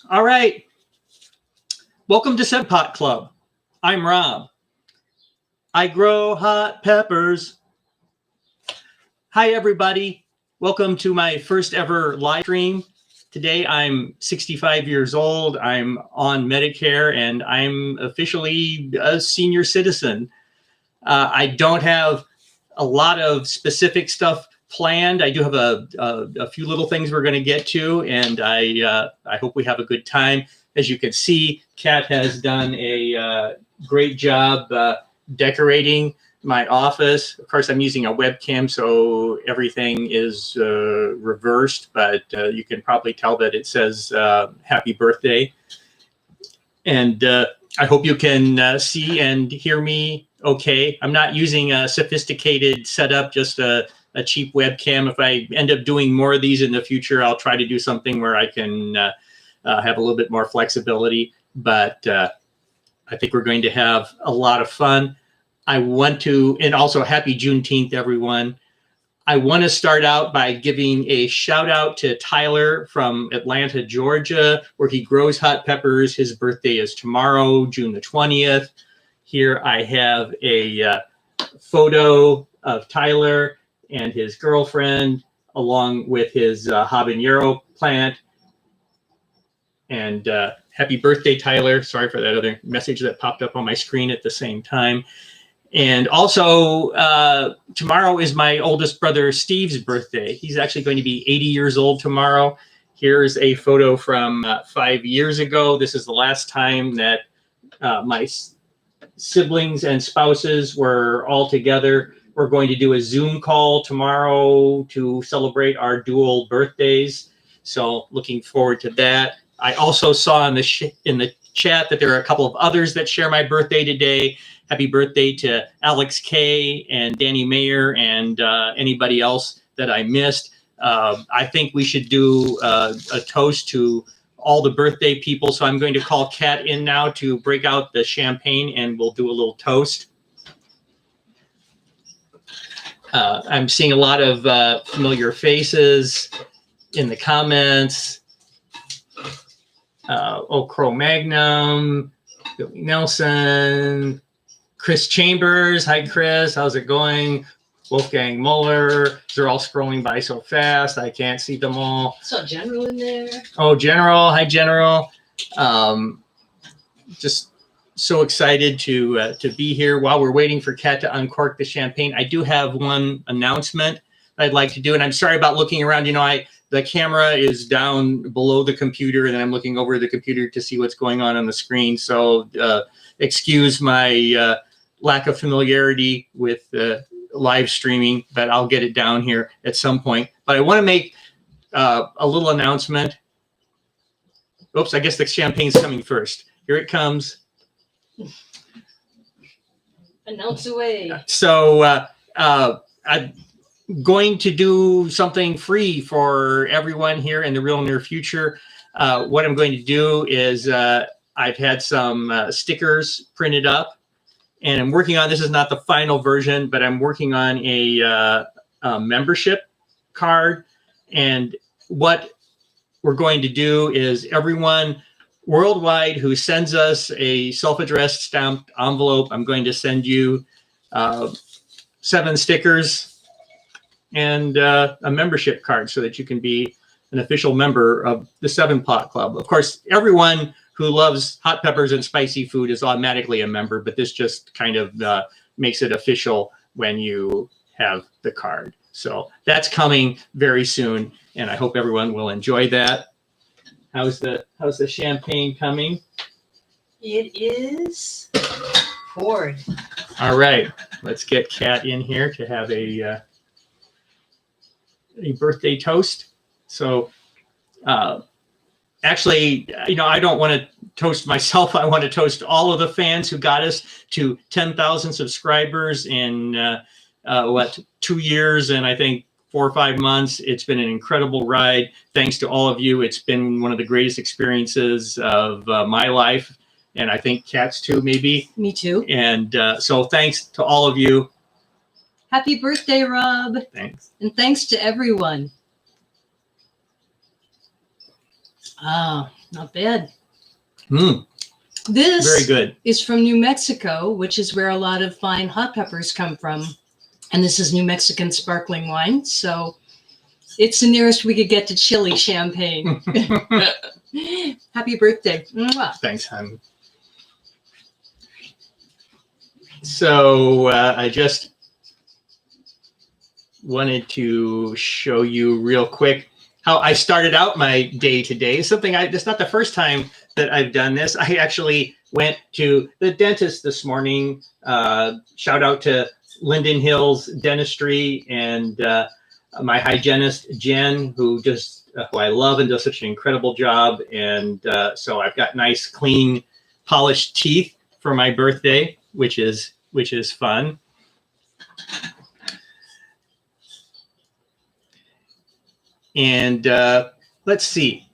All right. Welcome to Pot Club. I'm Rob. I grow hot peppers. Hi, everybody. Welcome to my first ever live stream. Today, I'm 65 years old. I'm on Medicare, and I'm officially a senior citizen. I don't have a lot of specific stuff planned. I do have a few little things we're going to get to, and I hope we have a good time. As you can see, Kat has done a great job decorating my office. Of course, I'm using a webcam, so everything is reversed, but you can probably tell that it says happy birthday. And I hope you can see and hear me okay. I'm not using a sophisticated setup, just a cheap webcam. If I end up doing more of these in the future, I'll try to do something where I can have a little bit more flexibility. But I think we're going to have a lot of fun. I want to, and also happy Juneteenth, everyone. I want to start out by giving a shout out to Tyler from Atlanta, Georgia, where he grows hot peppers. His birthday is tomorrow, June the 20th. Here I have a photo of Tyler and his girlfriend, along with his habanero plant. And happy birthday, Tyler. Sorry for that other message that popped up on my screen at the same time. And also, tomorrow is my oldest brother, Steve's birthday. He's actually going to be 80 years old tomorrow. Here's a photo from 5 years ago. This is the last time that my siblings and spouses were all together. We're going to do a Zoom call tomorrow to celebrate our dual birthdays. So looking forward to that. I also saw in the chat that there are a couple of others that share my birthday today. Happy birthday to Alex K and Danny Mayer and anybody else that I missed. I think we should do a toast to all the birthday people. So I'm going to call Kat in now to break out the champagne, and we'll do a little toast. I'm seeing a lot of familiar faces in the comments. Crow Magnum, Billy Nelson, Chris Chambers. Hi, Chris. How's it going? Wolfgang Muller. They're all scrolling by so fast. I can't see them all. Saw General in there. Oh, General. Hi, General. Just so excited to be here. While we're waiting for Kat to uncork the champagne, I do have one announcement I'd like to do. And I'm sorry about looking around. You know, the camera is down below the computer, and I'm looking over the computer to see what's going on the screen. So excuse my lack of familiarity with live streaming, but I'll get it down here at some point. But I want to make a little announcement. Oops, I guess the champagne's coming first. Here it comes. Announce away. So I'm going to do something free for everyone here in the real near future. What I'm going to do is I've had some stickers printed up, and I'm working on, this is not the final version, but I'm working on a membership card. And what we're going to do is everyone worldwide who sends us a self-addressed stamped envelope, I'm going to send you 7 stickers and a membership card so that you can be an official member of the 7 Pot Club. Of course, everyone who loves hot peppers and spicy food is automatically a member, but this just kind of makes it official when you have the card. So that's coming very soon, and I hope everyone will enjoy that. How's the champagne coming? It is poured. All right, let's get Kat in here to have a birthday toast. So actually, you know, I don't want to toast myself. I want to toast all of the fans who got us to 10,000 subscribers in 2 years and I think 4 or 5 months. It's been an incredible ride. Thanks to all of you. It's been one of the greatest experiences of my life, and I think Kat's too, maybe. Me too. And so thanks to all of you. Happy birthday, Rob. Thanks. And thanks to everyone. Not bad. Mm, This very good. is from New Mexico, which is where a lot of fine hot peppers come from. And this is New Mexican sparkling wine. So it's the nearest we could get to chili champagne. Happy birthday. Mwah. Thanks, hon. So I just wanted to show you real quick how I started out my day today. Something it's not the first time that I've done this. I actually went to the dentist this morning. Shout out to Linden Hills Dentistry and my hygienist, Jen, who I love and does such an incredible job. And so I've got nice, clean, polished teeth for my birthday, which is fun. And let's see,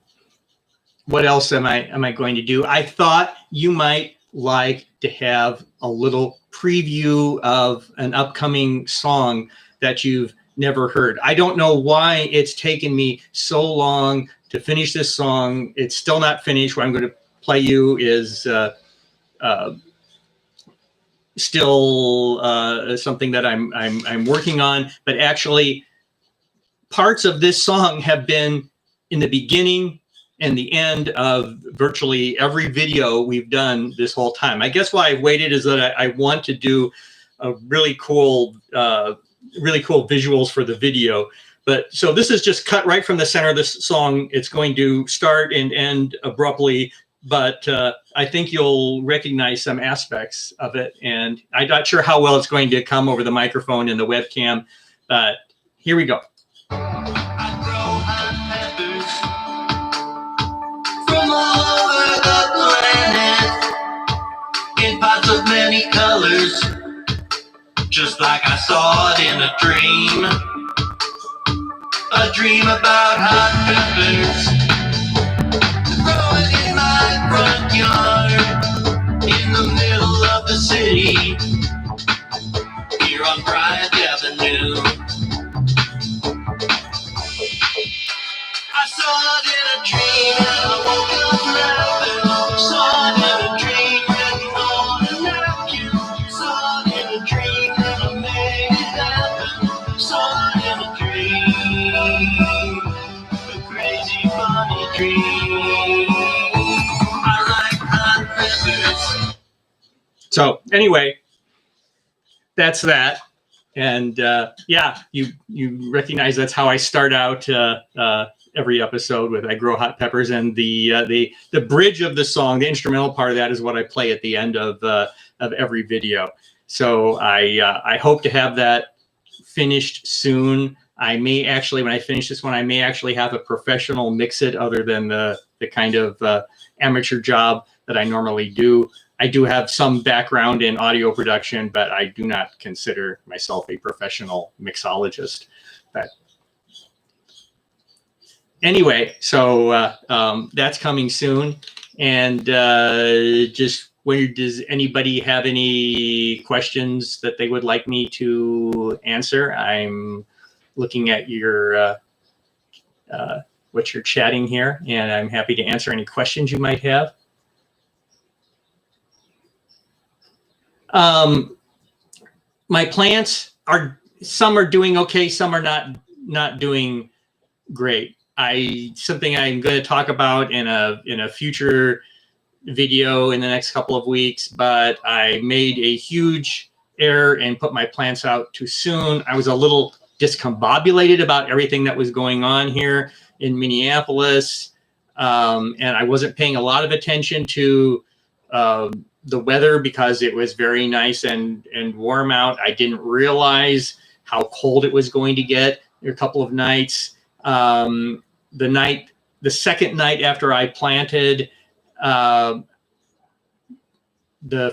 what else am I going to do? I thought you might like to have a little preview of an upcoming song that you've never heard. I don't know why it's taken me so long to finish this song. It's still not finished. What I'm going to play you is still something that I'm working on, but actually parts of this song have been in the beginning and the end of virtually every video we've done this whole time. I guess why I waited is that I want to do a really cool visuals for the video. But so this is just cut right from the center of this song. It's going to start and end abruptly, but I think you'll recognize some aspects of it. And I'm not sure how well it's going to come over the microphone and the webcam, but here we go. I grow hot peppers from all over the planet in pots of many colors, just like I saw it in a dream about hot peppers growing in my front yard in the middle of the city here on Bryant Avenue. I saw it in a dream and I woke up laughing. Saw it in a dream written on a napkin. Saw it in a dream and I made it happen. Saw it in a dream, a crazy funny dream. I like hot peppers. So anyway, that's that. And yeah, you recognize that's how I start out every episode with I grow hot peppers, and the bridge of the song, the instrumental part of that is what I play at the end of every video. So I hope to have that finished soon. I may actually, when I finish this one, I may actually have a professional mix it other than the kind of amateur job that I normally do. I do have some background in audio production, but I do not consider myself a professional mixologist. But anyway, so that's coming soon. And just does anybody have any questions that they would like me to answer? I'm looking at your what you're chatting here, and I'm happy to answer any questions you might have. My plants some are doing okay, some are not doing great. Something I'm going to talk about in a future video in the next couple of weeks, but I made a huge error and put my plants out too soon. I was a little discombobulated about everything that was going on here in Minneapolis, and I wasn't paying a lot of attention to the weather because it was very nice and warm out. I didn't realize how cold it was going to get. There were a couple of nights. The second night after I planted, the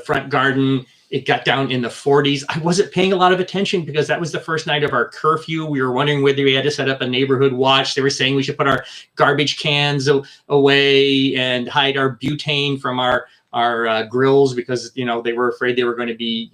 front garden it got down in the 40s. I wasn't paying a lot of attention because that was the first night of our curfew. We were wondering whether we had to set up a neighborhood watch. They were saying we should put our garbage cans away and hide our butane from our grills because, you know, they were afraid they were going to be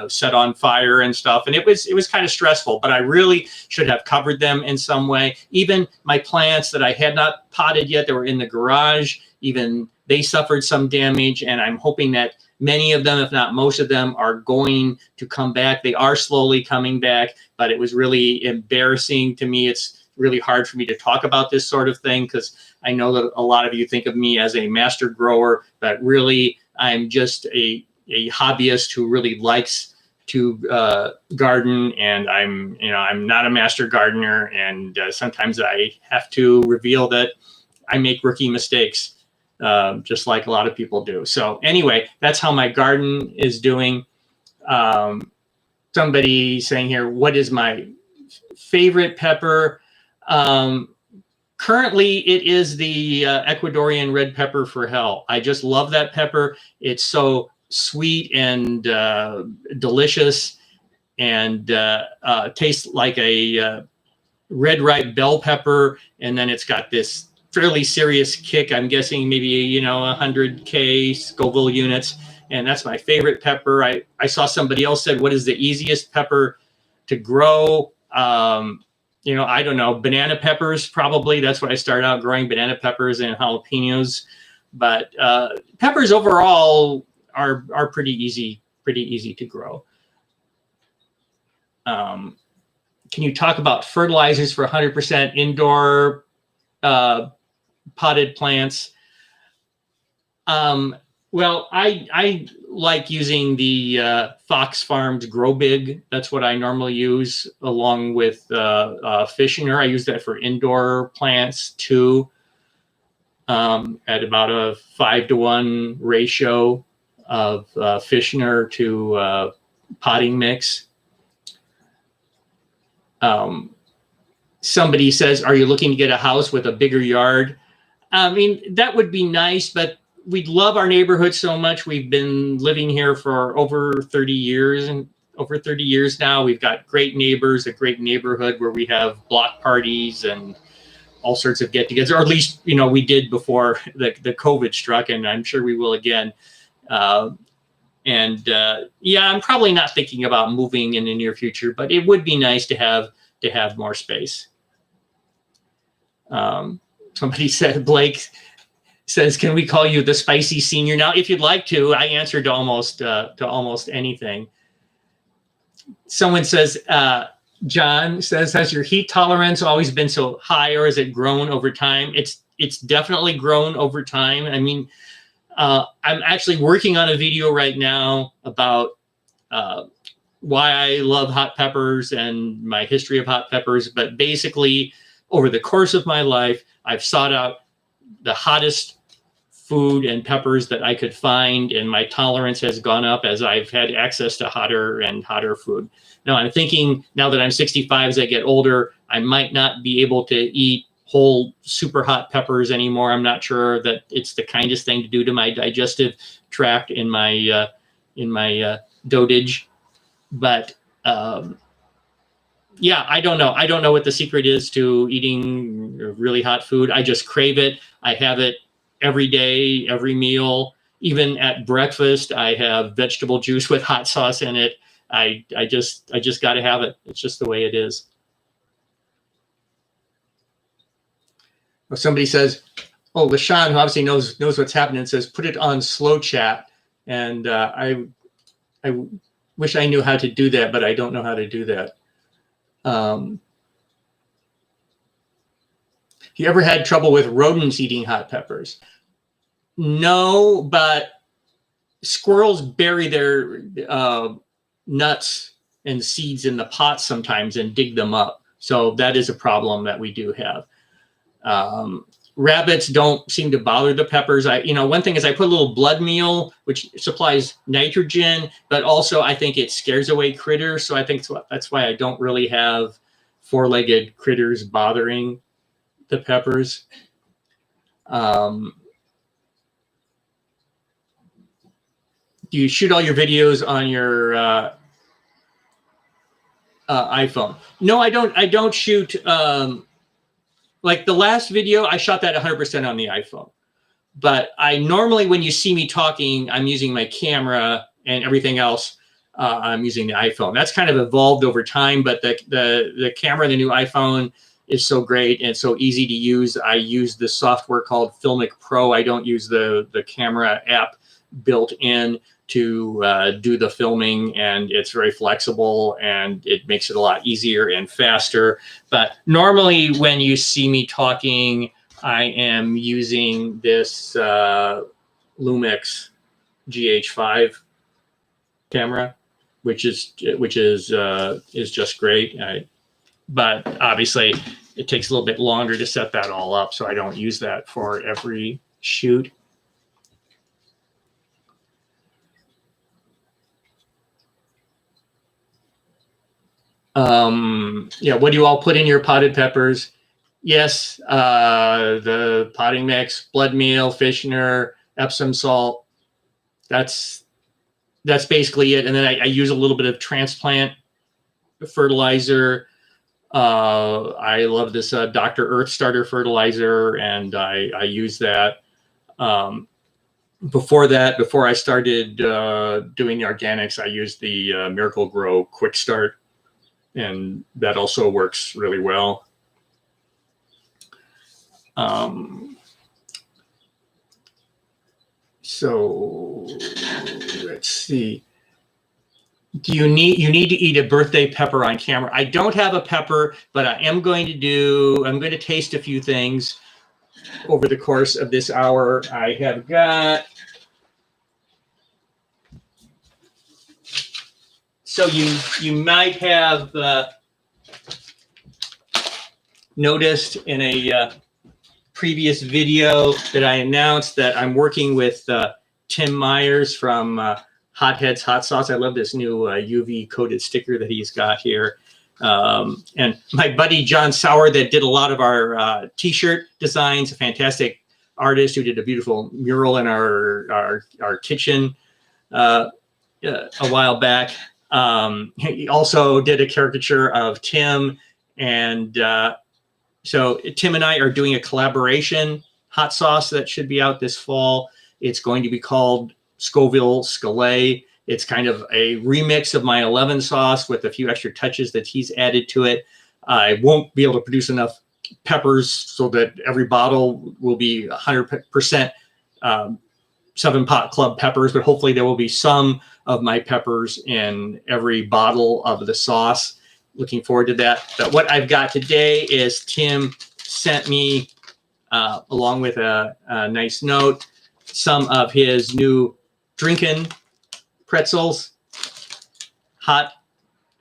set on fire and stuff. And it was kind of stressful, but I really should have covered them in some way. Even my plants that I had not potted yet, that were in the garage, even they suffered some damage. And I'm hoping that many of them, if not most of them, are going to come back. They are slowly coming back, but it was really embarrassing to me. It's really hard for me to talk about this sort of thing because I know that a lot of you think of me as a master grower, but really I'm just a hobbyist who really likes to garden, and I'm not a master gardener, and sometimes I have to reveal that I make rookie mistakes, just like a lot of people do. So anyway, that's how my garden is doing. Somebody saying here, what is my favorite pepper? Currently, it is the Ecuadorian red pepper for hell. I just love that pepper. It's so sweet and delicious, and tastes like a red ripe bell pepper. And then it's got this fairly serious kick. I'm guessing maybe 100K Scoville units, and that's my favorite pepper. I saw somebody else said, what is the easiest pepper to grow? I don't know, banana peppers, probably. That's what I started out growing, banana peppers and jalapenos. But peppers overall are pretty easy to grow. Can you talk about fertilizers for 100% indoor potted plants? Well, I like using the Fox Farms Grow Big. That's what I normally use, along with Fishner. I use that for indoor plants too, at about a 5-to-1 ratio of Fishner to potting mix. Somebody says, are you looking to get a house with a bigger yard? I mean, that would be nice, but we love our neighborhood so much. We've been living here for over 30 years, and over 30 years now. We've got great neighbors, a great neighborhood where we have block parties and all sorts of get-togethers, or at least, we did before the COVID struck, and I'm sure we will again. Yeah, I'm probably not thinking about moving in the near future, but it would be nice to have more space. Somebody said, Blake says, can we call you the spicy senior now? If you'd like to. I answer to almost anything. Someone says, John says, has your heat tolerance always been so high, or has it grown over time? It's definitely grown over time. I mean, I'm actually working on a video right now about why I love hot peppers and my history of hot peppers. But basically, over the course of my life, I've sought out the hottest food and peppers that I could find, and my tolerance has gone up as I've had access to hotter and hotter food. Now I'm thinking, now that I'm 65, as I get older, I might not be able to eat whole super hot peppers anymore. I'm not sure that it's the kindest thing to do to my digestive tract in my dotage. But yeah, I don't know. I don't know what the secret is to eating really hot food. I just crave it. I have it every day, every meal. Even at breakfast, I have vegetable juice with hot sauce in it. I just got to have it. It's just the way it is. Well, somebody says, oh, LaShawn, who obviously knows what's happening, says, put it on slow chat. And I wish I knew how to do that, but I don't know how to do that. You ever had trouble with rodents eating hot peppers? No, but squirrels bury their nuts and seeds in the pots sometimes and dig them up. So that is a problem that we do have. Rabbits don't seem to bother the peppers. One thing is I put a little blood meal, which supplies nitrogen, but also I think it scares away critters. So I think that's why I don't really have four-legged critters bothering the peppers. do you shoot all your videos on your iPhone? No, I don't. I don't shoot. Like the last video, I shot that 100% on the iPhone. But I normally, when you see me talking, I'm using my camera, and everything else, I'm using the iPhone. That's kind of evolved over time, but the camera in the new iPhone is so great and so easy to use. I use the software called Filmic Pro. I don't use the camera app built in to do the filming, and it's very flexible and it makes it a lot easier and faster. But normally when you see me talking, I am using this Lumix GH5 camera, which is just great. But obviously it takes a little bit longer to set that all up, so I don't use that for every shoot. Yeah, what do you all put in your potted peppers? Yes, the potting mix, blood meal, Fishner, Epsom salt. That's basically it. And then I use a little bit of transplant fertilizer. I love this Dr. Earth Starter fertilizer, and I use that. Before I started doing the organics, I used the Miracle Grow Quick Start, and that also works really well. So let's see. Do you need to eat a birthday pepper on camera? I don't have a pepper, but I'm going to taste a few things over the course of this hour. I have got, so you might have noticed in a previous video that I announced that I'm working with Tim Myers from Hotheads Hot Sauce. I love this new UV coated sticker that he's got here. And my buddy John Sauer that did a lot of our t-shirt designs, a fantastic artist who did a beautiful mural in our kitchen a while back. He also did a caricature of Tim, and so Tim and I are doing a collaboration hot sauce that should be out this fall. It's going to be called Scoville Scalay. It's kind of a remix of my 11 sauce with a few extra touches that he's added to it. I won't be able to produce enough peppers so that every bottle will be 100% 7-Pot Club peppers, but hopefully there will be some of my peppers in every bottle of the sauce. Looking forward to that. But what I've got today is Tim sent me, along with a nice note, some of his new drinking pretzels, hella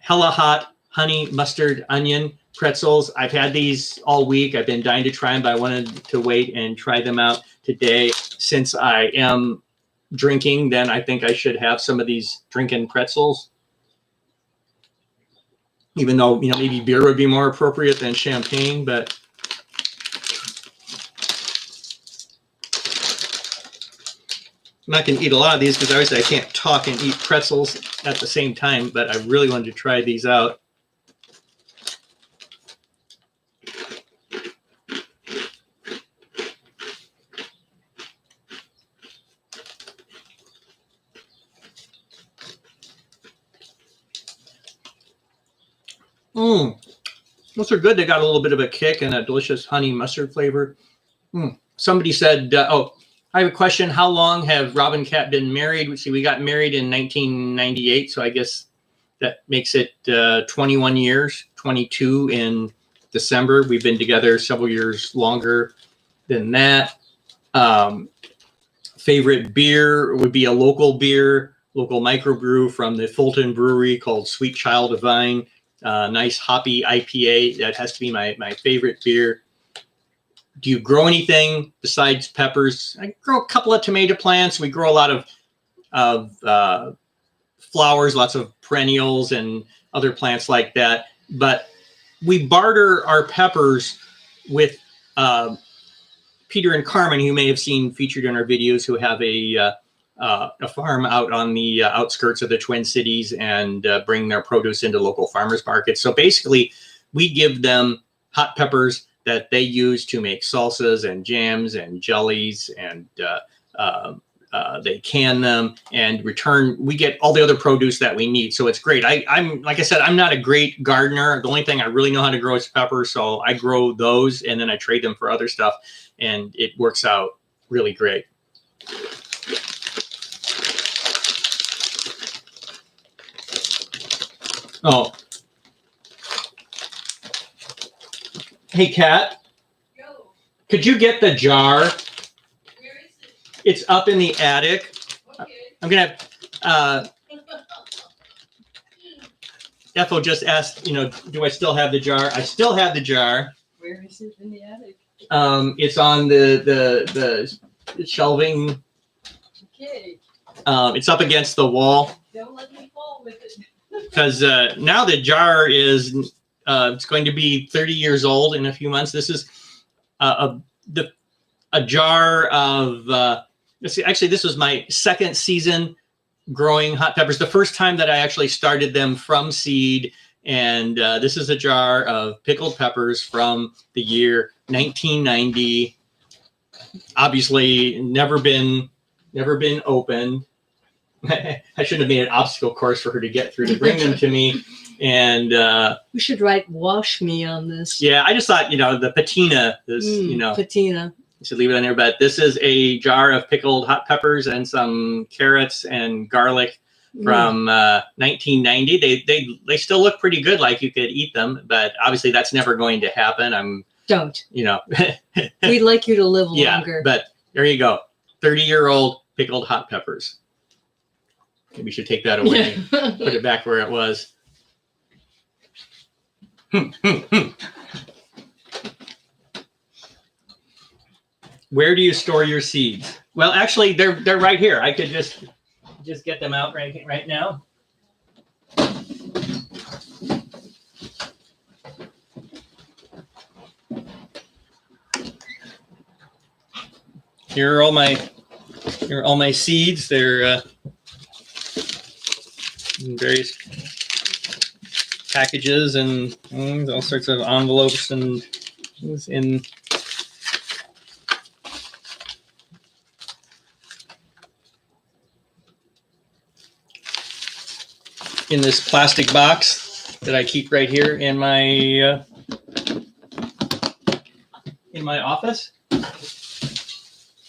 hot honey mustard onion pretzels. I've had these all week. I've been dying to try them, but I wanted to wait and try them out today. Since I am drinking, then I think I should have some of these drinking pretzels. Even though, maybe beer would be more appropriate than champagne, but I'm not going to eat a lot of these because obviously I can't talk and eat pretzels at the same time, but I really wanted to try these out. Those are good. They got a little bit of a kick and a delicious honey mustard flavor. Somebody said, oh, I have a question. How long have Rob and Kat been married? We got married in 1998, so I guess that makes it 21 years, 22 in December. We've been together several years longer than that. Favorite beer would be a local microbrew from the Fulton Brewery called Sweet Child Divine. Nice hoppy IPA. That has to be my favorite beer. Do you grow anything besides peppers? I grow a couple of tomato plants. We grow a lot of flowers, lots of perennials and other plants like that. But we barter our peppers with Peter and Carmen, who you may have seen featured in our videos, who have a a farm out on the outskirts of the Twin Cities and bring their produce into local farmers markets. So basically, we give them hot peppers that they use to make salsas and jams and jellies, and they can them and return. We get all the other produce that we need, so it's great. I'm like I said, I'm not a great gardener. The only thing I really know how to grow is peppers, so I grow those and then I trade them for other stuff, and it works out really great. Oh, hey, Kat, could you get the jar? Where is it? It's up in the attic. Okay. I'm gonna have, Ethel just asked, do I still have the jar? I still have the jar. Where is it in the attic? It's on the shelving. Okay. It's up against the wall. Don't let me fall with it. Because now the jar is, it's going to be 30 years old in a few months. This is a jar of, actually, this was my second season growing hot peppers. The first time that I actually started them from seed. And this is a jar of pickled peppers from the year 1990. Obviously, never been opened. I shouldn't have made an obstacle course for her to get through to bring them to me. And we should write "wash me" on this. Yeah, I just thought, the patina is, patina. I should leave it on there. But this is a jar of pickled hot peppers and some carrots and garlic from 1990. They still look pretty good, like you could eat them. But obviously, that's never going to happen. Don't. We'd like you to live longer. Yeah, but there you go. 30-year-old pickled hot peppers. Maybe we should take that away and put it back where it was. Where do you store your seeds? Well, actually, they're right here. I could just get them out right now. Here are all my seeds. They're in various packages and all sorts of envelopes and things in this plastic box that I keep right here in my office.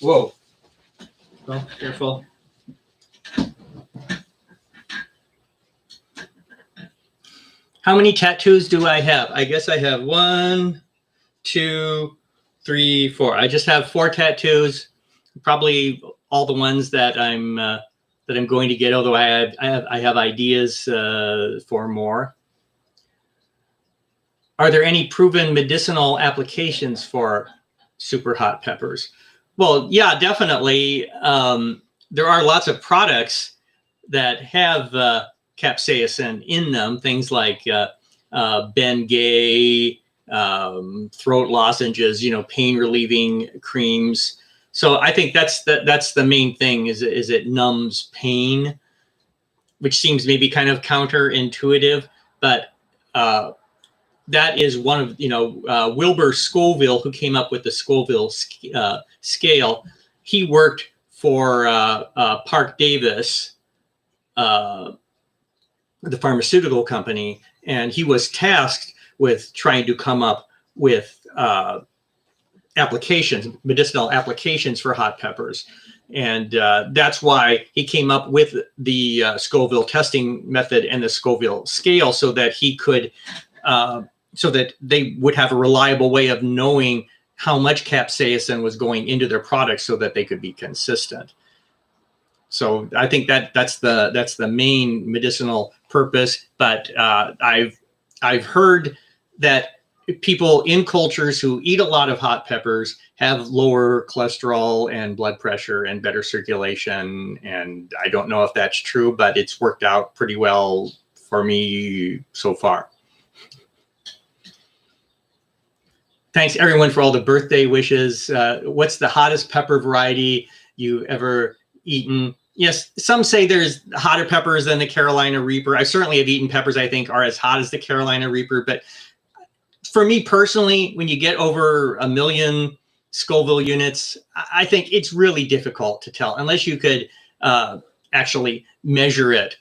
Whoa! Oh, careful. How many tattoos do I have? I guess I have 1, 2, 3, 4. I just have 4 tattoos. Probably all the ones that I'm going to get. Although I have ideas for more. Are there any proven medicinal applications for super hot peppers? Well, yeah, definitely. There are lots of products that have capsaicin in them, things like Bengay, throat lozenges, pain relieving creams. So I think that's the main thing is it numbs pain, which seems maybe kind of counterintuitive, but that is one of, Wilbur Scoville, who came up with the Scoville scale. He worked for Park Davis, the pharmaceutical company, and he was tasked with trying to come up with medicinal applications for hot peppers. And that's why he came up with the Scoville testing method and the Scoville scale, so that he could, so that they would have a reliable way of knowing how much capsaicin was going into their products so that they could be consistent. So I think that's the main medicinal purpose. But I've heard that people in cultures who eat a lot of hot peppers have lower cholesterol and blood pressure and better circulation. And I don't know if that's true, but it's worked out pretty well for me so far. Thanks everyone for all the birthday wishes. What's the hottest pepper variety you've ever eaten? Yes, some say there's hotter peppers than the Carolina Reaper. I certainly have eaten peppers I think are as hot as the Carolina Reaper, but for me personally, when you get over 1 million Scoville units, I think it's really difficult to tell unless you could actually measure it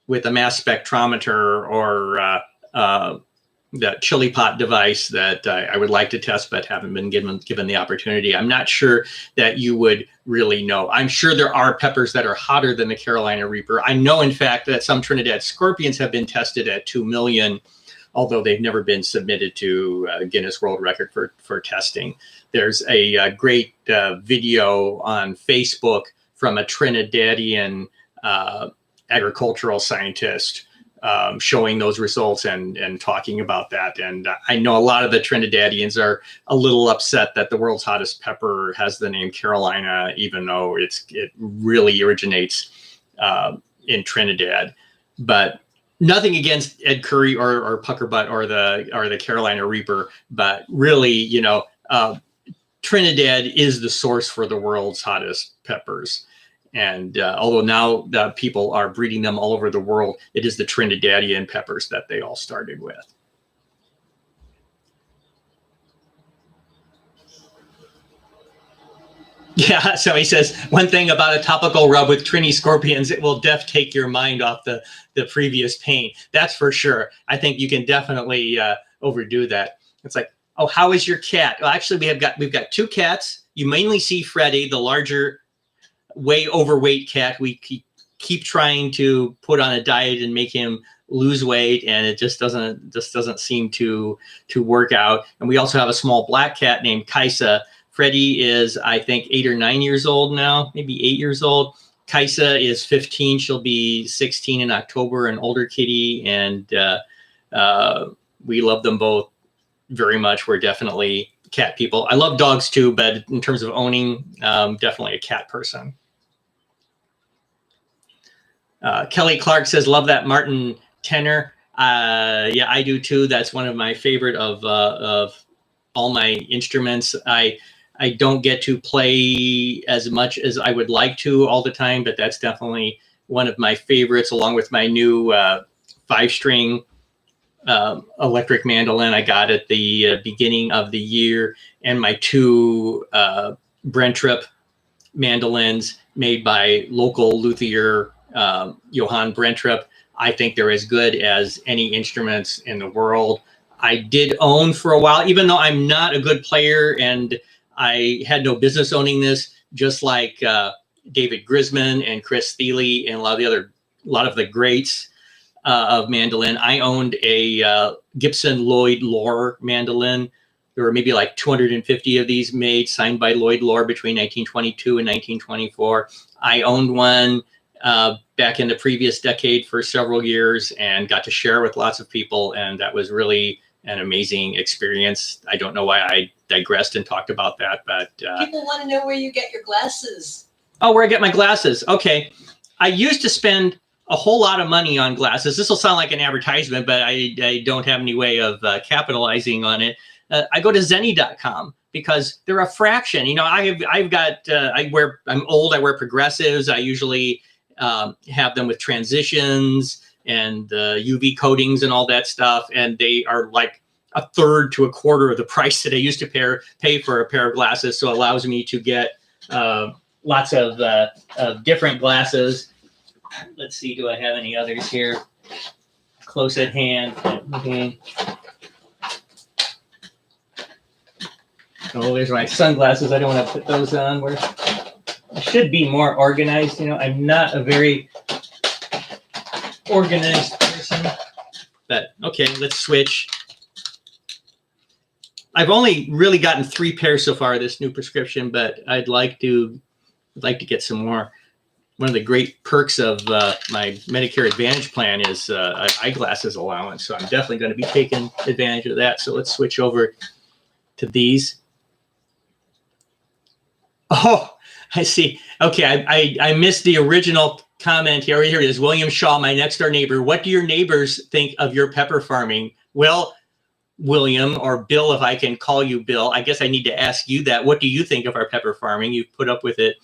with a mass spectrometer or that chili pot device that I would like to test, but haven't been given the opportunity. I'm not sure that you would really know. I'm sure there are peppers that are hotter than the Carolina Reaper. I know, in fact, that some Trinidad scorpions have been tested at 2 million, although they've never been submitted to Guinness World Record for testing. There's a great video on Facebook from a Trinidadian agricultural scientist showing those results and talking about that. And I know a lot of the Trinidadians are a little upset that the world's hottest pepper has the name Carolina, even though it really originates in Trinidad. But nothing against Ed Curry or Puckerbutt or the Carolina Reaper, but really, you know, Trinidad is the source for the world's hottest peppers. And although now people are breeding them all over the world, it is the Trinidadian peppers that they all started with. Yeah, so he says, one thing about a topical rub with Trini scorpions, it will take your mind off the previous pain. That's for sure. I think you can definitely overdo that. It's like, oh, how is your cat? Well, actually, we've got 2 cats. You mainly see Freddie, the larger, way overweight cat. We keep trying to put on a diet and make him lose weight, and it just doesn't seem to work out. And we also have a small black cat named Kaisa. Freddie is, I think, 8 or 9 years old now, maybe 8 years old. Kaisa is 15. She'll be 16 in October, an older kitty. And we love them both very much. We're definitely cat people. I love dogs too, but in terms of owning, definitely a cat person. Kelly Clark says, love that Martin tenor. Yeah, I do too. That's one of my favorite of all my instruments. I don't get to play as much as I would like to all the time, but that's definitely one of my favorites, along with my new 5-string electric mandolin I got at the beginning of the year, and my 2 Brentrop mandolins made by local luthier Johann Brentrop. I think they're as good as any instruments in the world. I did own for a while, even though I'm not a good player and I had no business owning this, just like David Grisman and Chris Thiele and a lot of the greats of mandolin. I owned a Gibson Lloyd Loar mandolin. There were maybe like 250 of these made, signed by Lloyd Loar between 1922 and 1924. I owned one back in the previous decade for several years and got to share with lots of people, and that was really an amazing experience. I don't know why I digressed and talked about that, but people want to know where you get your glasses. Oh, where I get my glasses. Okay. I used to spend a whole lot of money on glasses. This will sound like an advertisement, but I don't have any way of capitalizing on it. I go to Zenni.com because they're a fraction. You know, I'm old. I wear progressives. I usually have them with transitions and UV coatings and all that stuff. And they are like 1/3 to 1/4 of the price that I used to pay for a pair of glasses. So it allows me to get lots of different glasses. Let's see, do I have any others here close at hand? Okay. Oh, there's my sunglasses. I don't want to put those on. Where I should be more organized. You know, I'm not a very organized person. But okay, let's switch. I've only really gotten 3 pairs so far of this new prescription, but I'd like to get some more. One of the great perks of my Medicare Advantage plan is eyeglasses allowance. So I'm definitely going to be taking advantage of that. So let's switch over to these. Oh, I see. Okay, I missed the original comment here. Here it is. William Shaw, my next door neighbor. What do your neighbors think of your pepper farming? Well, William, or Bill, if I can call you Bill, I guess I need to ask you that. What do you think of our pepper farming? You've put up with it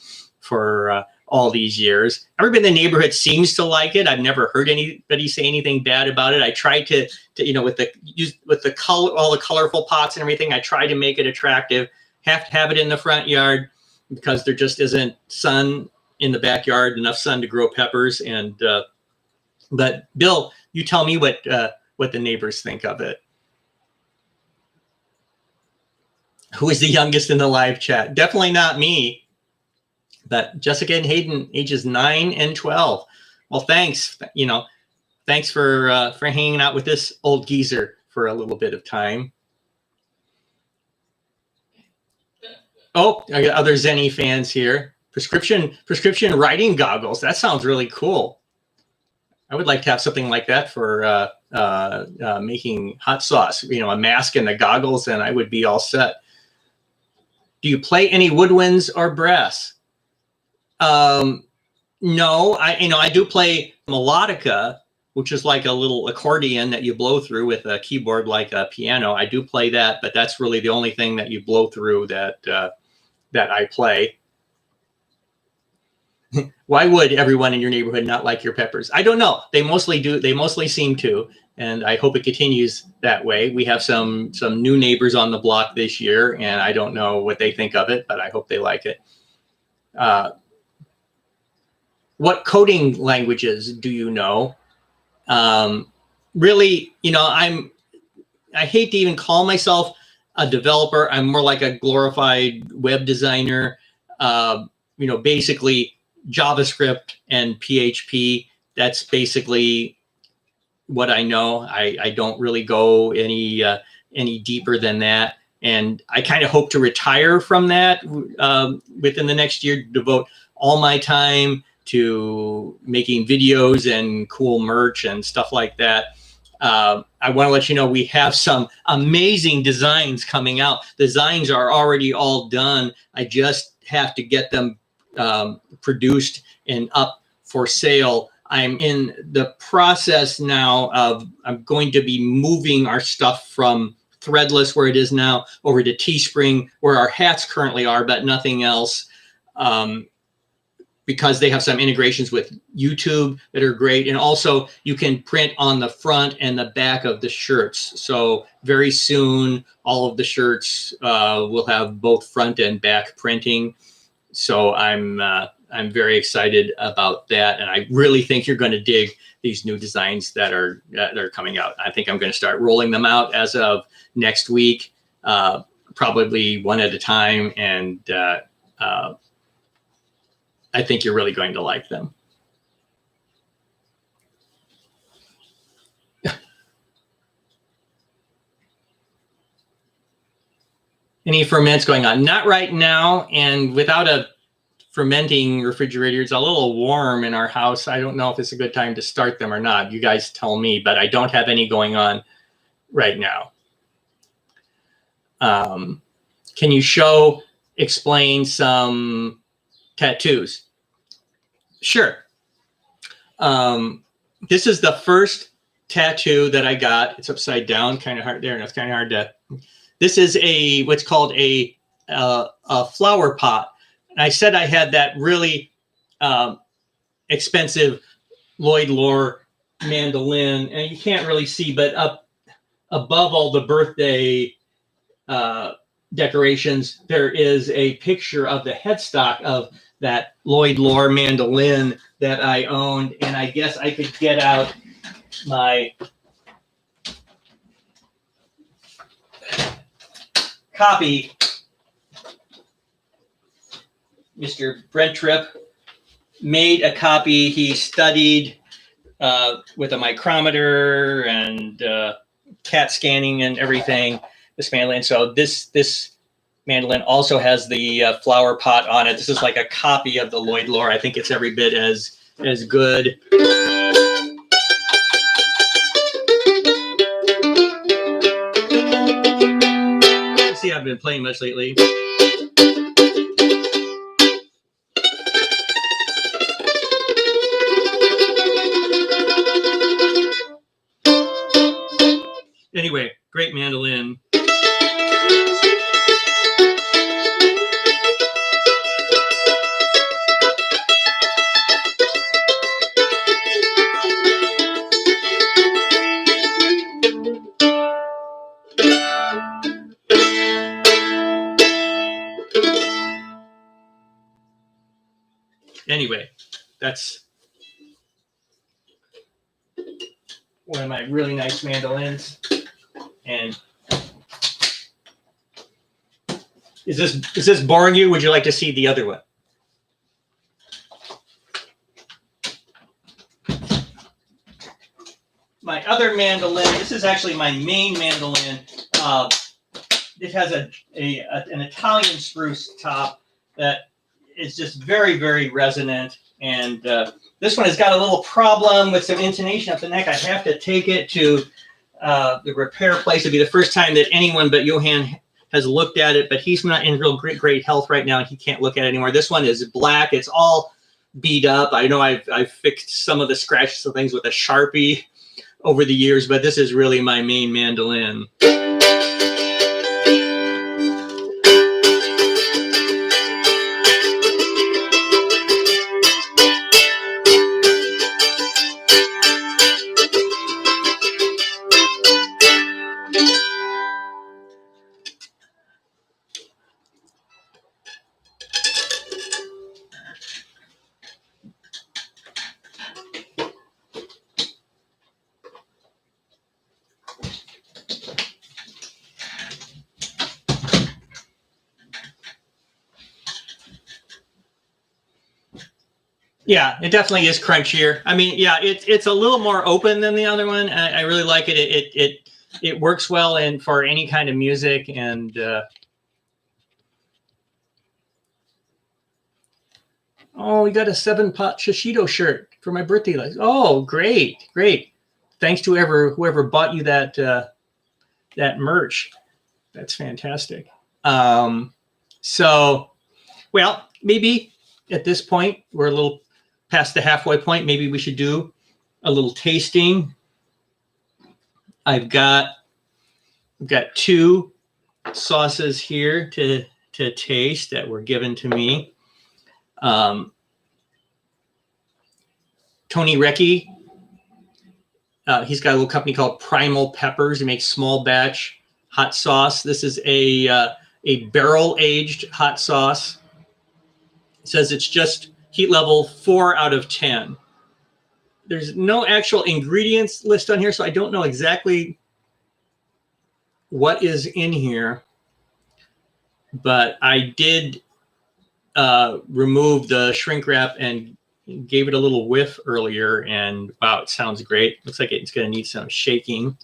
for all these years. Everybody in the neighborhood seems to like it. I've never heard anybody say anything bad about it. I tried to with the color, all the colorful pots and everything, I tried to make it attractive. Have to have it in the front yard because there just isn't sun in the backyard, enough sun to grow peppers. And but Bill, you tell me what the neighbors think of it. Who is the youngest in the live chat? Definitely not me. But Jessica and Hayden, ages 9 and 12. Well, thanks. Thanks for hanging out with this old geezer for a little bit of time. Oh, I got other Zenny fans here. Prescription writing goggles. That sounds really cool. I would like to have something like that for making hot sauce. A mask and the goggles, and I would be all set. Do you play any woodwinds or brass? No, I do play melodica, which is like a little accordion that you blow through with a keyboard like a piano. I do play that, but that's really the only thing that you blow through that I play. Why would everyone in your neighborhood not like your peppers? I don't know. They mostly do. They mostly seem to, and I hope it continues that way. We have some new neighbors on the block this year, and I don't know what they think of it, but I hope they like it. What coding languages do you know? Really, I hate to even call myself a developer. I'm more like a glorified web designer. Basically JavaScript and PHP. That's basically what I know. I don't really go any deeper than that. And I kind of hope to retire from that within the next year, devote all my time to making videos and cool merch and stuff like that. I want to let you know we have some amazing designs coming out. Designs are already all done. I just have to get them produced and up for sale. I'm in the process now of I'm going to be moving our stuff from Threadless, where it is now, over to Teespring, where our hats currently are, but nothing else. Because they have some integrations with YouTube that are great. And also you can print on the front and the back of the shirts. So very soon, all of the shirts will have both front and back printing. So I'm very excited about that. And I really think you're going to dig these new designs that are coming out. I think I'm going to start rolling them out as of next week, probably one at a time. And I think you're really going to like them. Any ferments going on? Not right now. And without a fermenting refrigerator, it's a little warm in our house. I don't know if it's a good time to start them or not. You guys tell me, but I don't have any going on right now. Can you explain some tattoos? Sure. This is the first tattoo that I got. It's upside down, kind of hard there, and it's kind of hard to. This is what's called a flower pot. And I said I had that really expensive Lloyd Loar mandolin, and you can't really see, but up above all the birthday decorations, there is a picture of the headstock of that Lloyd Loar mandolin that I owned. And I guess I could get out my copy. Mr. Brent Tripp made a copy. He studied with a micrometer and CAT scanning and everything, this mandolin. So this mandolin also has the flower pot on it. This is like a copy of the Lloyd Loar. I think it's every bit as good. See, I've been playing much lately. Anyway, great mandolin. anyway, that's one of my really nice mandolins. And is this boring you? Would you like to see the other one? My other mandolin, this is actually my main mandolin. It has an Italian spruce top that is just very, very resonant. And this one has got a little problem with some intonation up the neck. I have to take it to the repair place. It'll be the first time that anyone but Johan has looked at it, but he's not in real great health right now, and he can't look at it anymore. This one is black. It's all beat up. I know I've fixed some of the scratches and things with a Sharpie over the years, but this is really my main mandolin. Yeah, it definitely is crunchier. I mean, yeah, it's a little more open than the other one. I really like it. It works well and for any kind of music. And oh, we got a 7-pot Shishido shirt for my birthday. Oh, great. Thanks to whoever bought you that that merch. That's fantastic. So, well, maybe at this point we're a little past the halfway point. Maybe we should do a little tasting. I've got 2 sauces here to taste that were given to me. Tony Recchi, he's got a little company called Primal Peppers. He makes small batch hot sauce. This is a barrel aged hot sauce. It says it's just heat level 4 out of 10. There's no actual ingredients list on here, so I don't know exactly what is in here. But I did remove the shrink wrap and gave it a little whiff earlier, and wow, it sounds great. Looks like it's going to need some shaking.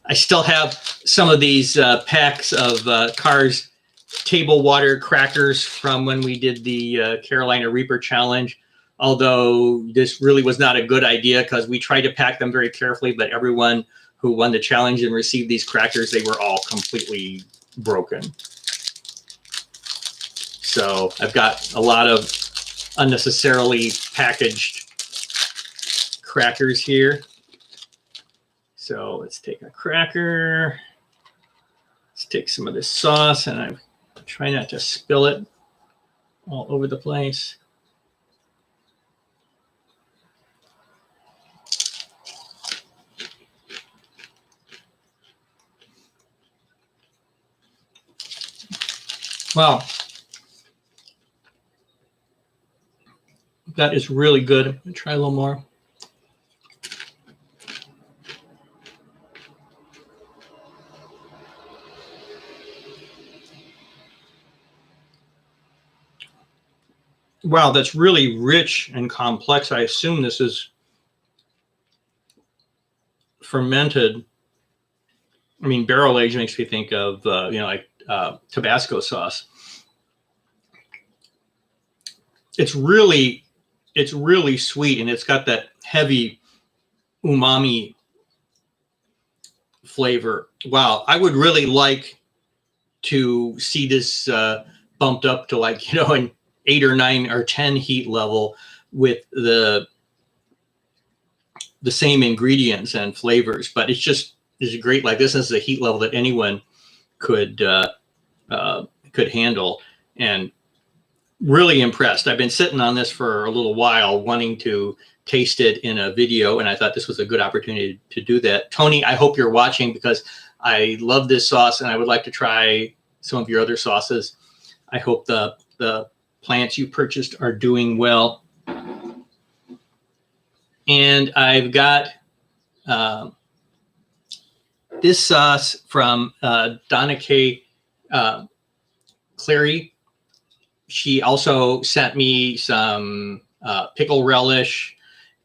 I still have some of these packs of Carr's table water crackers from when we did the Carolina Reaper Challenge, although this really was not a good idea because we tried to pack them very carefully, but everyone who won the challenge and received these crackers, they were all completely broken. So I've got a lot of unnecessarily packaged crackers here. So let's take a cracker. Let's take some of this sauce, and I try not to spill it all over the place. Wow. That is really good. I'm going to try a little more. Wow, that's really rich and complex. I assume this is fermented. I mean, barrel aged makes me think of, like Tabasco sauce. It's really sweet, and it's got that heavy umami flavor. Wow, I would really like to see this bumped up to an 8 or 9 or 10 heat level with the same ingredients and flavors. But it's great. Like, this is a heat level that anyone could handle, and really impressed. I've been sitting on this for a little while, wanting to taste it in a video, and I thought this was a good opportunity to do that. Tony, I hope you're watching, because I love this sauce and I would like to try some of your other sauces. I hope the plants you purchased are doing well. And I've got this sauce from Donna K. Cleary. She also sent me some pickle relish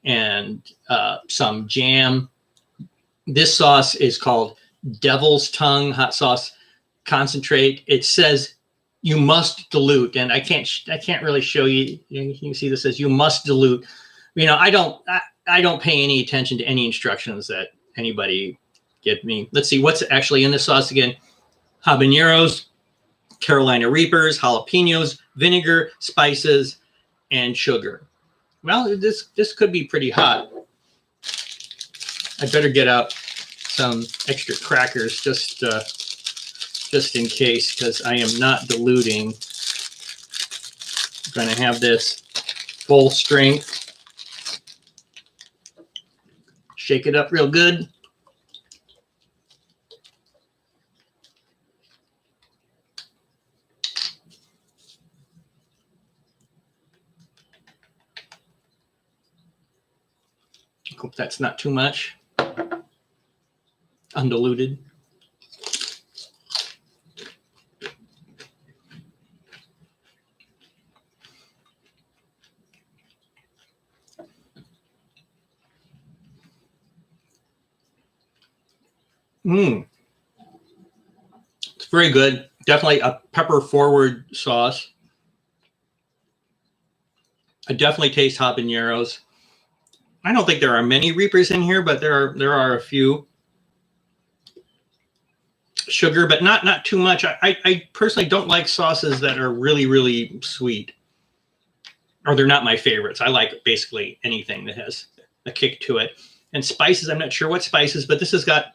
and some jam. This sauce is called Devil's Tongue Hot Sauce Concentrate. It says you must dilute, and I can't really show you. You can see this says you must dilute. You know, I don't pay any attention to any instructions that anybody give me. Let's see what's actually in this sauce again. Habaneros, Carolina Reapers, jalapenos, vinegar, spices, and sugar. Well, this could be pretty hot. I better get out some extra crackers just in case, because I am not diluting. I'm going to have this full strength. Shake it up real good. Hope that's not too much. Undiluted. It's very good. Definitely a pepper forward sauce. I definitely taste habaneros. I don't think there are many Reapers in here, but there are a few. Sugar, but not too much. I personally don't like sauces that are really, really sweet, or they're not my favorites. I like basically anything that has a kick to it. And spices, I'm not sure what spices, but this has got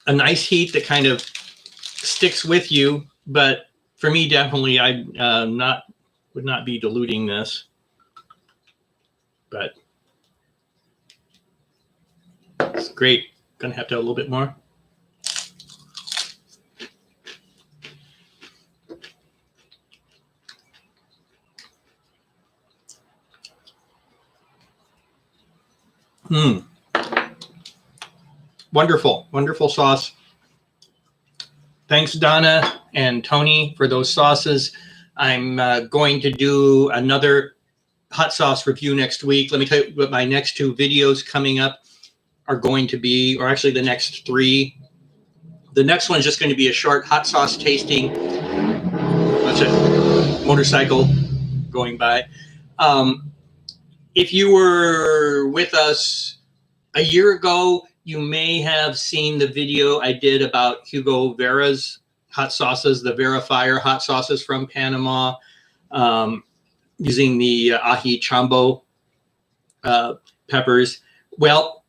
a nice heat that kind of sticks with you. But for me, definitely, I would not be diluting this. But it's great. Gonna have to have a little bit more. Wonderful, wonderful sauce. Thanks, Donna and Tony, for those sauces. I'm going to do another hot sauce review next week. Let me tell you what my next two videos coming up are going to be, or actually the next three. The next one is just going to be a short hot sauce tasting. That's a motorcycle going by. If you were with us a year ago, you may have seen the video I did about Hugo Vera's hot sauces, the Vera Fire hot sauces from Panama, using the ají chambo peppers. Well,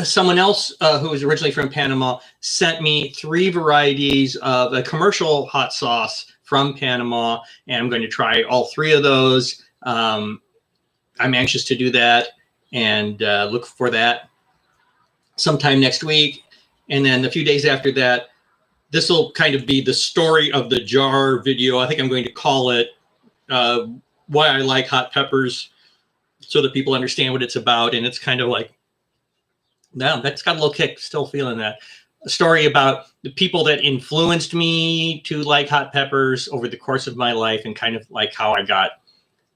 someone else who was originally from Panama sent me 3 varieties of a commercial hot sauce from Panama, and I'm going to try all 3 of those. I'm anxious to do that, and look for that sometime next week. And then a few days after that, this will kind of be the story of the jar video. I think I'm going to call it Why I Like Hot Peppers, so that people understand what it's about. And it's kind of like, no, that's got a little kick, still feeling that. A story about the people that influenced me to like hot peppers over the course of my life, and kind of like how I got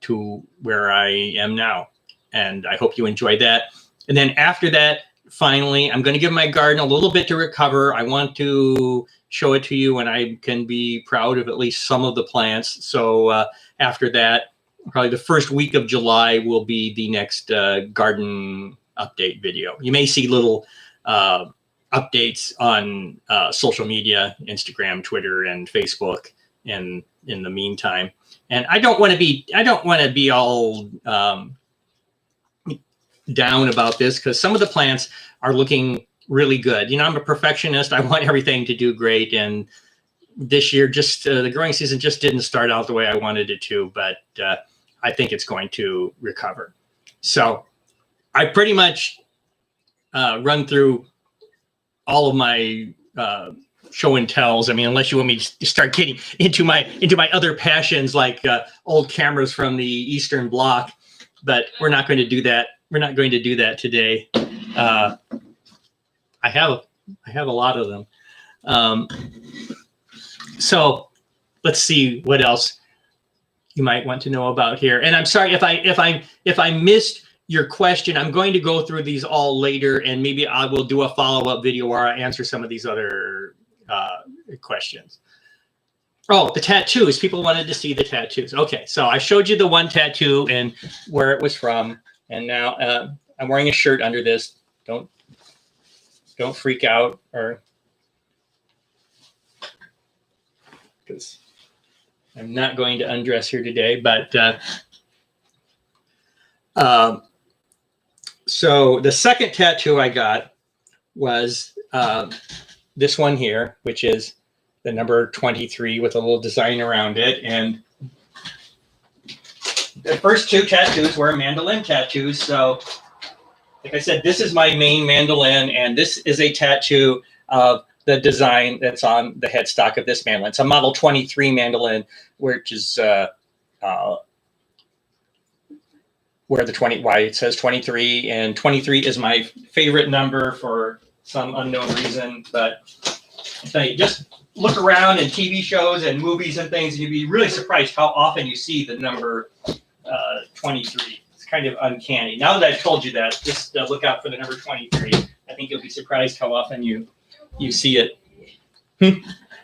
to where I am now. And I hope you enjoyed that. And then after that, finally, I'm going to give my garden a little bit to recover. I want to show it to you, and I can be proud of at least some of the plants. So after that, probably the first week of July will be the next garden update video. You may see little updates on social media, Instagram, Twitter, and Facebook in the meantime. And I don't want to be all down about this, because some of the plants are looking really good. You know, I'm a perfectionist. I want everything to do great. And this year, just the growing season just didn't start out the way I wanted it to, but I think it's going to recover. So I pretty much run through all of my show and tells. I mean, unless you want me to start getting into my other passions, like old cameras from the Eastern Bloc, but we're not going to do that. We're not going to do that today. I have a lot of them. So let's see what else you might want to know about here. And I'm sorry if I missed your question. I'm going to go through these all later, and maybe I will do a follow-up video where I answer some of these other questions. Oh, the tattoos. People wanted to see the tattoos. Okay, so I showed you the one tattoo and where it was from, and now I'm wearing a shirt under this. Don't freak out, or because I'm not going to undress here today, but so the second tattoo I got was this one here, which is the number 23 with a little design around it. And the first two tattoos were mandolin tattoos. So like I said, this is my main mandolin, and this is a tattoo of the design that's on the headstock of this mandolin. It's a Model 23 mandolin, which is where why it says 23, and 23 is my favorite number for some unknown reason. But I tell you, just look around in TV shows and movies and things, and you'd be really surprised how often you see the number 23. It's kind of uncanny. Now that I've told you that, just look out for the number 23. I think you'll be surprised how often you see it.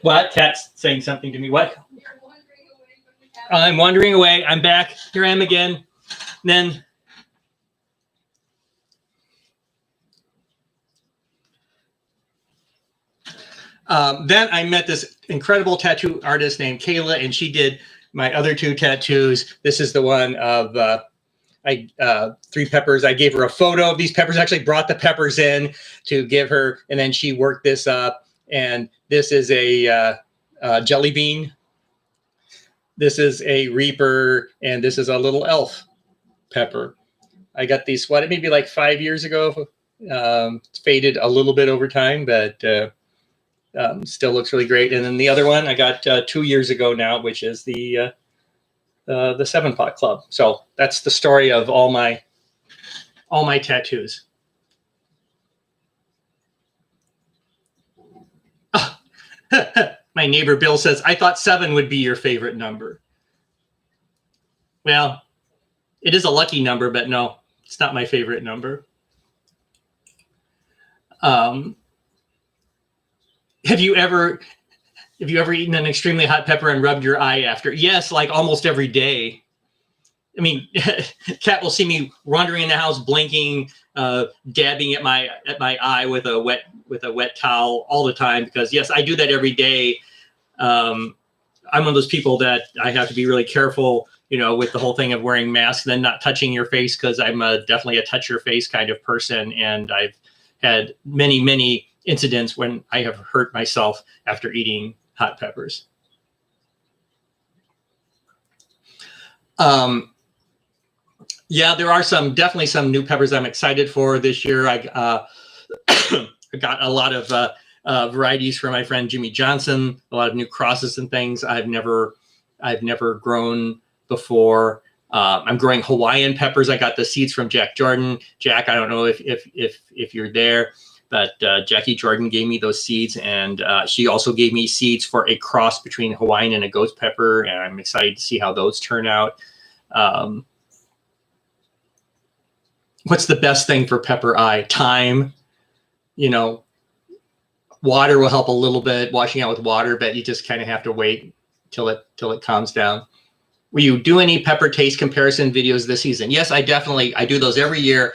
What? Cat's saying something to me. What? I'm wandering away. I'm back. Here I am again. Then I met this incredible tattoo artist named Kayla, and she did my other two tattoos. This is the one of 3 peppers. I gave her a photo of these peppers. I actually brought the peppers in to give her, and then she worked this up. And this is a jelly bean. This is a reaper, and this is a little elf pepper. I got these maybe like 5 years ago. It's faded a little bit over time, but still looks really great. And then the other one I got 2 years ago now, which is the 7-Pot Club. So that's the story of all my tattoos. My neighbor Bill says, I thought 7 would be your favorite number. Well, it is a lucky number, but no, it's not my favorite number. Have you ever eaten an extremely hot pepper and rubbed your eye after? Yes, like almost every day. I mean, Kat will see me wandering in the house, blinking, dabbing at my eye with a wet towel all the time, because yes, I do that every day. I'm one of those people that I have to be really careful, with the whole thing of wearing masks and then not touching your face, because I'm definitely a touch your face kind of person, and I've had many incidents when I have hurt myself after eating hot peppers. Yeah, there are definitely some new peppers I'm excited for this year. I got a lot of varieties from my friend Jimmy Johnson, a lot of new crosses and things I've never grown before. I'm growing Hawaiian peppers. I got the seeds from Jack Jordan. Jack, I don't know if you're there, but Jackie Jordan gave me those seeds, and she also gave me seeds for a cross between Hawaiian and a ghost pepper, and I'm excited to see how those turn out. What's the best thing for pepper eye? Time. Water will help a little bit, washing out with water, but you just kind of have to wait till it calms down. Will you do any pepper taste comparison videos this season? Yes, I do those every year.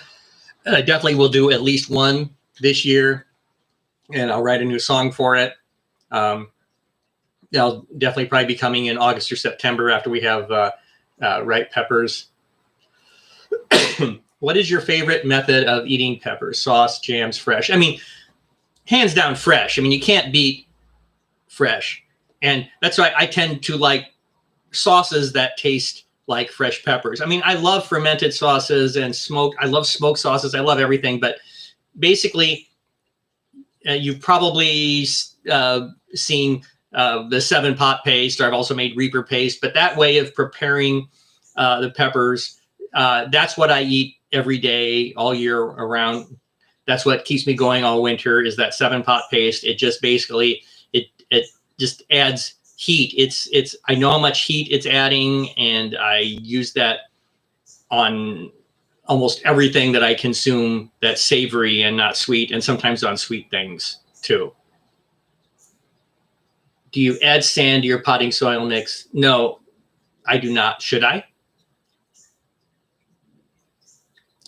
I definitely will do at least one this year, and I'll write a new song for it. They'll definitely probably be coming in August or September after we have ripe peppers. What is your favorite method of eating peppers? Sauce, jams, fresh? I mean, hands down fresh. I mean, you can't beat fresh. And that's why I tend to like sauces that taste like fresh peppers. I mean, I love fermented sauces and I love smoked sauces. I love everything. But basically, you've probably seen the 7-pot paste, or I've also made Reaper paste. But that way of preparing the peppers, that's what I eat every day, all year around. That's what keeps me going all winter, is that 7-pot paste. It just basically, it just adds heat. I know how much heat it's adding, and I use that on almost everything that I consume that's savory and not sweet, and sometimes on sweet things too. Do you add sand to your potting soil mix? No, I do not. Should I?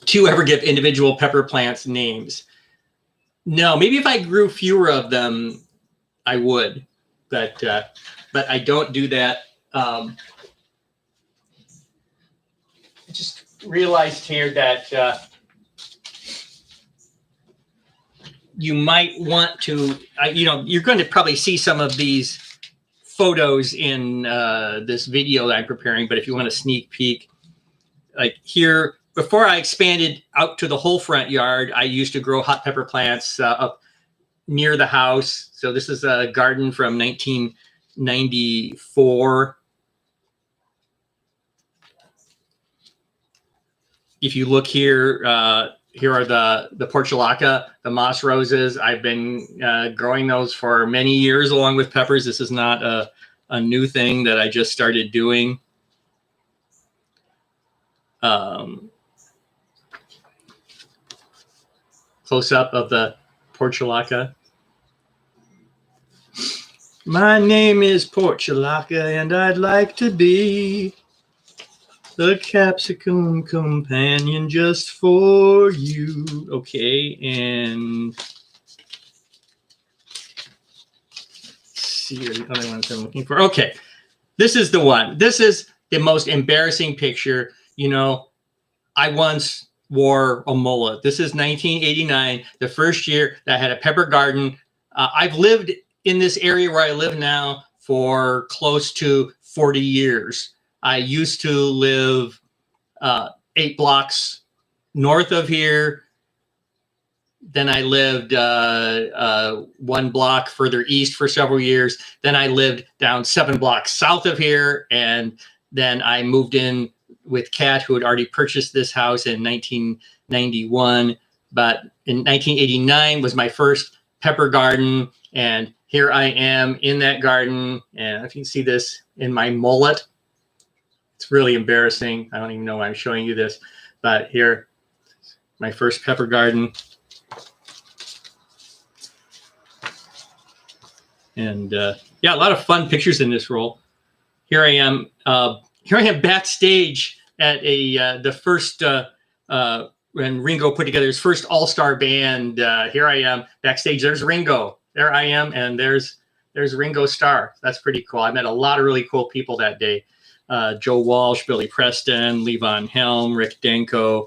Do you ever give individual pepper plants names? No, maybe if I grew fewer of them, I would, but I don't do that. I just realized here that you might want to, you're going to probably see some of these photos in this video that I'm preparing, but if you want a sneak peek, like here, before I expanded out to the whole front yard, I used to grow hot pepper plants up near the house. So this is a garden from 1994. If you look here, here are the portulaca, the moss roses. I've been growing those for many years along with peppers. This is not a new thing that I just started doing. Close up of the portulaca. My name is Portulaca, and I'd like to be the capsicum companion just for you. Okay, and let's see the other ones I'm looking for. Okay, this is the one. This is the most embarrassing picture. I once wore a mullet. This is 1989, the first year that I had a pepper garden. I've lived in this area where I live now for close to 40 years. I used to live 8 blocks north of here. Then I lived 1 block further east for several years. Then I lived down 7 blocks south of here. And then I moved in with Kat, who had already purchased this house in 1991. But in 1989 was my first pepper garden. And here I am in that garden. And if you can see this in my mullet, it's really embarrassing. I don't even know why I'm showing you this. But here, my first pepper garden. And yeah, a lot of fun pictures in this roll. Here I am. Here I am backstage at the first when Ringo put together his first all-star band. Here I am backstage. There's Ringo. There I am, and there's Ringo Starr. That's pretty cool. I met a lot of really cool people that day. Joe Walsh, Billy Preston, Levon Helm, Rick Denko,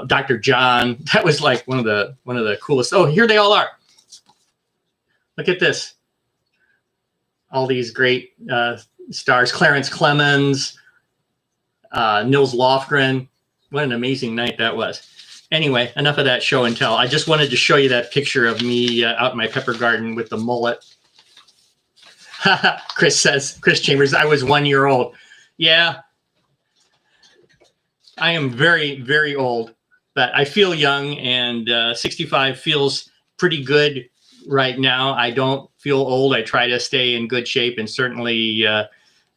Dr. John. That was like one of the coolest. Oh, here they all are. Look at this. All these great stars. Clarence Clemens, Nils Lofgren. What an amazing night that was. Anyway, enough of that show and tell. I just wanted to show you that picture of me out in my pepper garden with the mullet. Chris Chambers, I was 1 year old. Yeah, I am very, very old, but I feel young, and 65 feels pretty good right now. I don't feel old. I try to stay in good shape, and certainly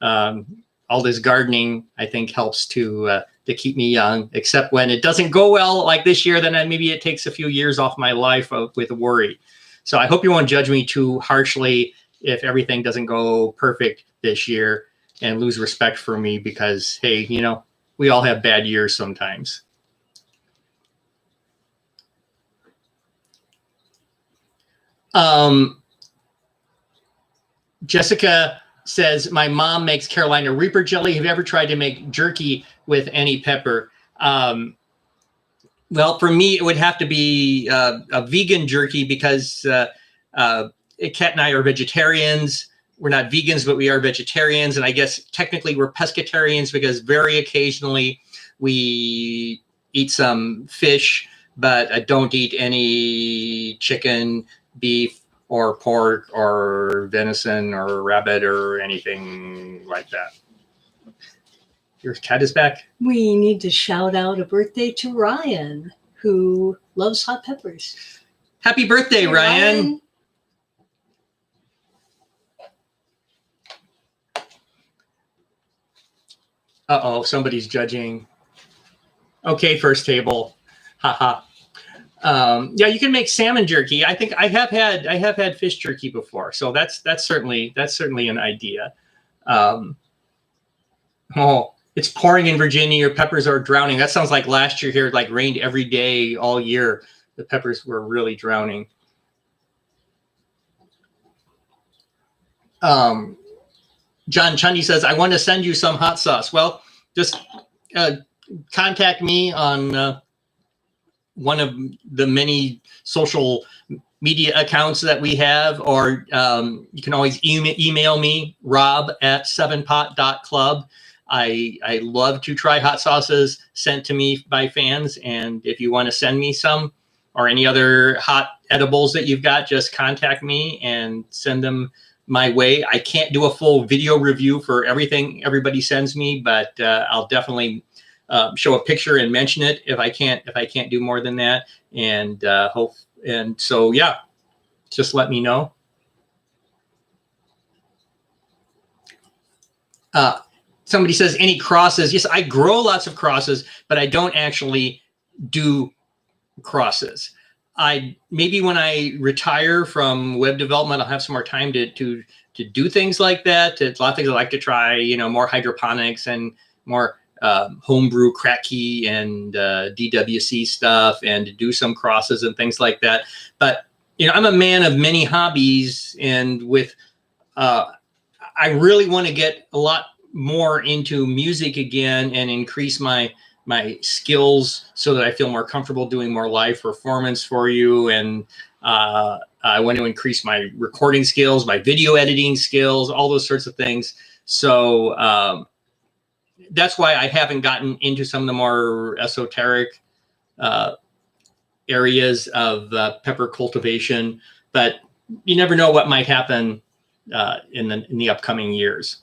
all this gardening, I think, helps to keep me young, except when it doesn't go well like this year, then maybe it takes a few years off my life with worry. So I hope you won't judge me too harshly if everything doesn't go perfect this year and lose respect for me, because, hey, we all have bad years sometimes. Jessica says, my mom makes Carolina Reaper jelly. Have you ever tried to make jerky with any pepper? Well, for me, it would have to be a vegan jerky, because Kat and I are vegetarians. We're not vegans, but we are vegetarians. And I guess technically we're pescatarians, because very occasionally we eat some fish, but I don't eat any chicken, beef, or pork or venison or rabbit or anything like that. Your cat is back. We need to shout out a birthday to Ryan, who loves hot peppers. Happy birthday, Hey, Ryan. Uh-oh, somebody's judging. Okay, first table. Haha. Yeah, you can make salmon jerky. I think I have had fish jerky before, so that's certainly an idea. Oh, it's pouring in Virginia. Your peppers are drowning. That sounds like last year here. It like rained every day all year. The peppers were really drowning. John Chundy says, I want to send you some hot sauce. Well, just contact me on one of the many social media accounts that we have, or you can always email me, rob@7pot.club. I love to try hot sauces sent to me by fans. And if you want to send me some or any other hot edibles that you've got, just contact me and send them my way. I can't do a full video review for everything everybody sends me, but I'll definitely show a picture and mention it if I can't do more than that. And so yeah, just let me know. Somebody says, any crosses? Yes, I grow lots of crosses, but I don't actually do crosses. Maybe when I retire from web development, I'll have some more time to do things like that. It's a lot of things I like to try, more hydroponics and more homebrew cracky and DWC stuff, and to do some crosses and things like that. But I'm a man of many hobbies, and with I really want to get a lot more into music again and increase my skills so that I feel more comfortable doing more live performance for you. And I want to increase my recording skills, my video editing skills, all those sorts of things. So that's why I haven't gotten into some of the more esoteric areas of pepper cultivation, but you never know what might happen in the upcoming years.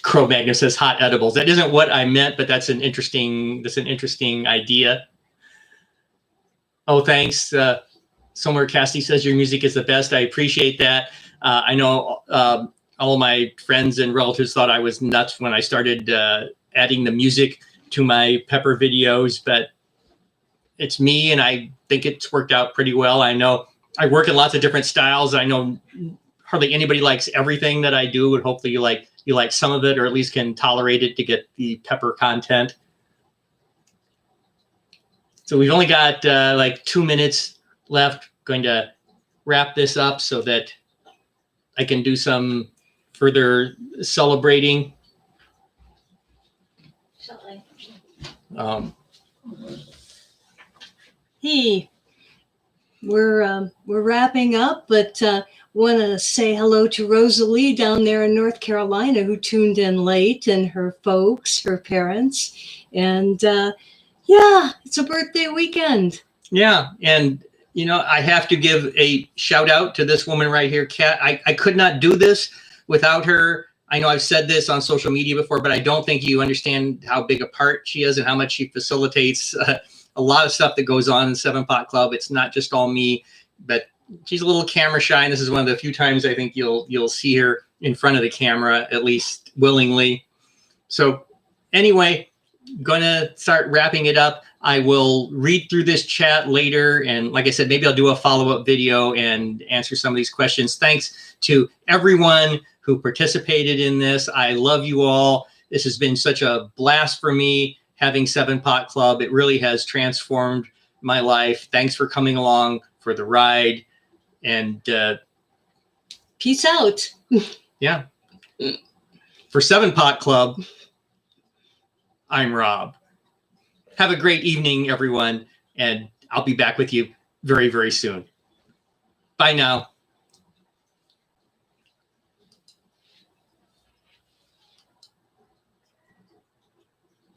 Crow Magnus says hot edibles. That isn't what I meant, but that's an interesting idea. Oh, thanks. Somewhere Cassidy says your music is the best. I appreciate that. I know all my friends and relatives thought I was nuts when I started adding the music to my pepper videos, but it's me, and I think it's worked out pretty well. I know I work in lots of different styles. I know hardly anybody likes everything that I do, and hopefully you like some of it, or at least can tolerate it to get the pepper content. So we've only got like 2 minutes left. Going to wrap this up so that I can do some further celebrating. Hey, we're wrapping up, but want to say hello to Rosalie down there in North Carolina, who tuned in late, and her folks, her parents. And yeah, it's a birthday weekend. Yeah. And, I have to give a shout out to this woman right here, Kat. I could not do this without her. I know I've said this on social media before, but I don't think you understand how big a part she is and how much she facilitates a lot of stuff that goes on in 7 Pot Club. It's not just all me, but she's a little camera shy, and this is one of the few times I think you'll see her in front of the camera, at least willingly. So anyway, gonna start wrapping it up. I will read through this chat later, and like I said, maybe I'll do a follow-up video and answer some of these questions. Thanks to everyone who participated in this. I love you all. This has been such a blast for me, having 7 Pot Club. It really has transformed my life. Thanks for coming along for the ride. And peace out. Yeah. For 7 Pot Club, I'm Rob. Have a great evening, everyone. And I'll be back with you very, very soon. Bye now.